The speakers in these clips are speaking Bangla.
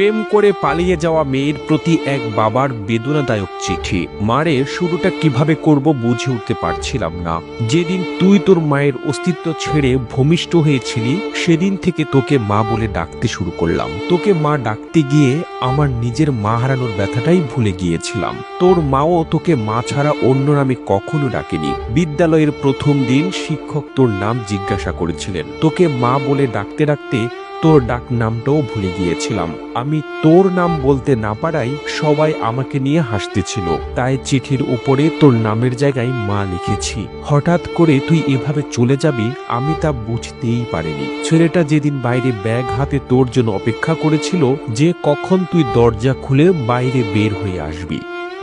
প্রেম করে পালিয়ে যাওয়া মেয়ের প্রতি এক বাবার বেদনাদায়ক চিঠি। মারে, শুরুটা কিভাবে করব বুঝে উঠতে পারছিলাম না। যেদিন তুই তোর মায়ের অস্তিত্ব ছেড়ে ভূমিষ্ঠ হয়েছিলি, সেদিন থেকে তোকে মা বলে ডাকতে শুরু করলাম। তোকে মা ডাকতে গিয়ে আমার নিজের মা হারানোর ব্যথাটাই ভুলে গিয়েছিলাম। তোর মাও তোকে মা ছাড়া অন্য নামে কখনো ডাকেনি। বিদ্যালয়ের প্রথম দিন শিক্ষক তোর নাম জিজ্ঞাসা করেছিলেন। তোকে মা বলে ডাকতে ডাকতে তোর ডাক নামটাও ভুলে গিয়েছিলাম। আমি তোর নাম বলতে না পারাই সবাই আমাকে নিয়ে হাসতেছিল। তাই চিঠির উপরে তোর নামের জায়গায় মা লিখেছি। হঠাৎ করে তুই এভাবে চলে যাবি আমি তা বুঝতেই পারিনি। ছেলেটা যেদিন বাইরে ব্যাগ হাতে তোর জন্য অপেক্ষা করেছিল যে কখন তুই দরজা খুলে বাইরে বের হয়ে আসবি,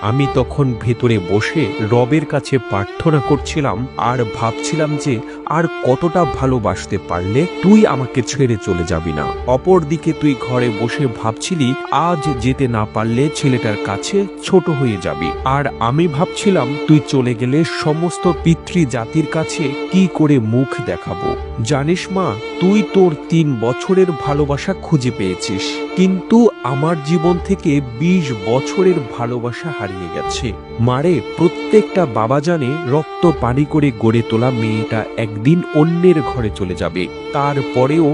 আমি তখন ভেতরে বসে রবের কাছে প্রার্থনা করছিলাম আর ভাবছিলাম যে আর কতটা ভালোবাসতে পারলে তুই আমাকে ছেড়ে চলে যাবি না। অপরদিকে তুই ঘরে বসে ভাবছিলি আজ যেতে না পারলে ছেলেটার কাছে ছোট হয়ে যাবি। আর আমি ভাবছিলাম তুই চলে গেলে সমস্ত পিতৃ জাতির কাছে কি করে মুখ দেখাবো। জানিস মা, তুই তোর 3 বছরের ভালোবাসা খুঁজে পেয়েছিস, কিন্তু আমার জীবন থেকে 20 বছরের ভালোবাসা হারিয়ে গেছে। মারে, প্রত্যেকটা বাবা জানে রক্ত পানি করে গড়ে তোলা মেয়েটা একদিন অন্যের ঘরে চলে যাবে। তারপরেও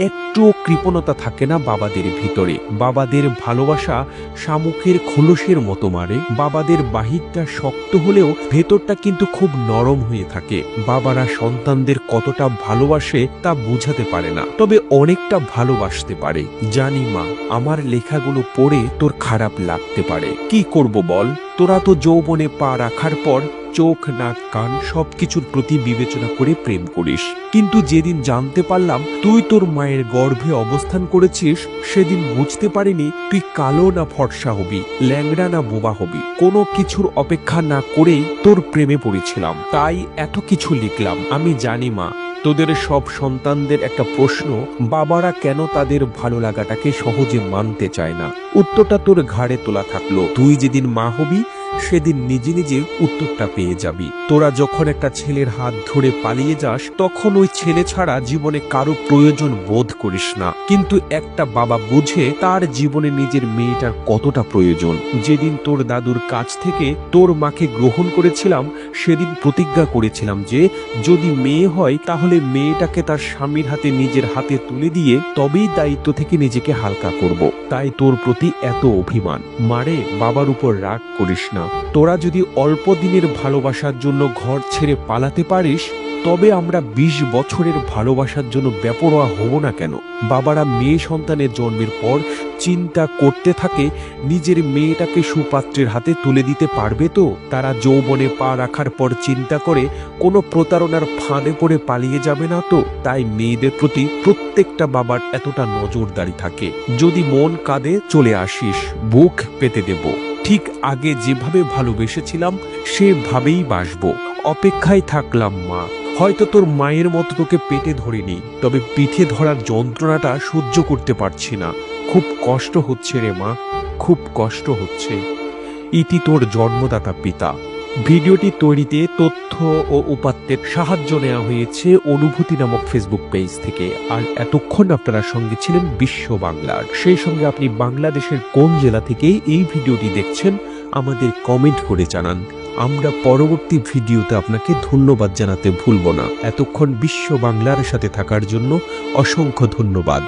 একটুও কৃপণতা থাকে না বাবাদের ভিতরে। বাবাদের ভালোবাসা শামুকের খোলসের মতো মারে। বাবাদের বাহিরটা শক্ত হলেও ভেতরটা কিন্তু খুব নরম হয়ে থাকে। বাবারা সন্তানদের কতটা ভালোবাসে তা বুঝাতে পারে না, তবে অনেকটা ভালোবাসতে পারে। জানি মা, আমার লেখাগুলো পড়ে তোর খারাপ লাগতে পারে। কি করব বল, তোরা তো যৌবনে পা রাখার পর চোখ নাক কান সবকিছুর প্রতি বিবেচনা করে প্রেম করিস, কিন্তু যেদিন জানতে পারলাম তুই তোর মায়ের গর্ভে অবস্থান করেছিস, সেদিন বুঝতে পারিনি তুই কালো না ফর্সা হবি, ল্যাংড়া না বোবা হবি। কোনো কিছুর অপেক্ষা না করেই তোর প্রেমে পড়েছিলাম, তাই এত কিছু লিখলাম। আমি জানি মা, তোদের সব সন্তানদের একটা প্রশ্ন, বাবারা কেন তাদের ভালো লাগাটাকে সহজে মানতে চায় না। উত্তরটা তোর ঘাড়ে তোলা থাকলো। তুই যেদিন মা হবি সেদিন নিজে নিজে উত্তরটা পেয়ে যাবি। তোরা যখন একটা ছেলের হাত ধরে পালিয়ে যাস, তখন ওই ছেলে ছাড়া জীবনে কারো প্রয়োজন বোধ করিস না, কিন্তু একটা বাবা বুঝে তার জীবনে নিজের মেয়েটার কতটা প্রয়োজন। যেদিন তোর দাদুর কাছ থেকে তোর মাকে গ্রহণ করেছিলাম, সেদিন প্রতিজ্ঞা করেছিলাম যে যদি মেয়ে হয় তাহলে মেয়েটাকে তার স্বামীর হাতে নিজের হাতে তুলে দিয়ে তবেই দায়িত্ব থেকে নিজেকে হালকা করব। তাই তোর প্রতি এত অভিমান। মারে, বাবার উপর রাগ করিস না। তোরা যদি অল্প দিনের ভালোবাসার জন্য ঘর ছেড়ে পালাতে পারিস, তবে আমরা 20 বছরের ভালোবাসার জন্য বেপরোয়া হব না কেন? বাবারা মেয়ে সন্তানের জন্মের পর চিন্তা করতে থাকে নিজের মেয়েটাকে সুপাত্রের হাতে তুলে দিতে পারবে তো? তারা যৌবনে পা রাখার পর চিন্তা করে কোনো প্রতারণার ফাঁদে পড়ে পালিয়ে যাবে না তো? তাই মেয়েদের প্রতি প্রত্যেকটা বাবার এতটা নজরদারি থাকে। যদি মন কাঁদে চলে আসিস, বুক পেতে দেব। ঠিক আগে যেভাবে ভালোবেসেছিলাম সেভাবেই বাসবো। অপেক্ষায় থাকলাম মা। হয়তো তোর মায়ের মতো তোকে পেটে ধরিনি, তবে পিঠে ধরার যন্ত্রণাটা সহ্য করতে পারছি না। খুব কষ্ট হচ্ছে রে মা, খুব কষ্ট হচ্ছে। ইতি তোর জন্মদাতা পিতা। ভিডিওটি তৈরিতে তথ্য ও উপাত্তের সাহায্য নেওয়া হয়েছে অনুভূতি নামক ফেসবুক পেজ থেকে। আর এতক্ষণ আপনারা সঙ্গে ছিলেন বিশ্ব বাংলার। সেই সঙ্গে আপনি বাংলাদেশের কোন জেলা থেকে এই ভিডিওটি দেখছেন আমাদের কমেন্ট করে জানান। আমরা পরবর্তী ভিডিওতে আপনাকে ধন্যবাদ জানাতে ভুলব না। এতক্ষণ বিশ্ব বাংলার সাথে থাকার জন্য অসংখ্য ধন্যবাদ।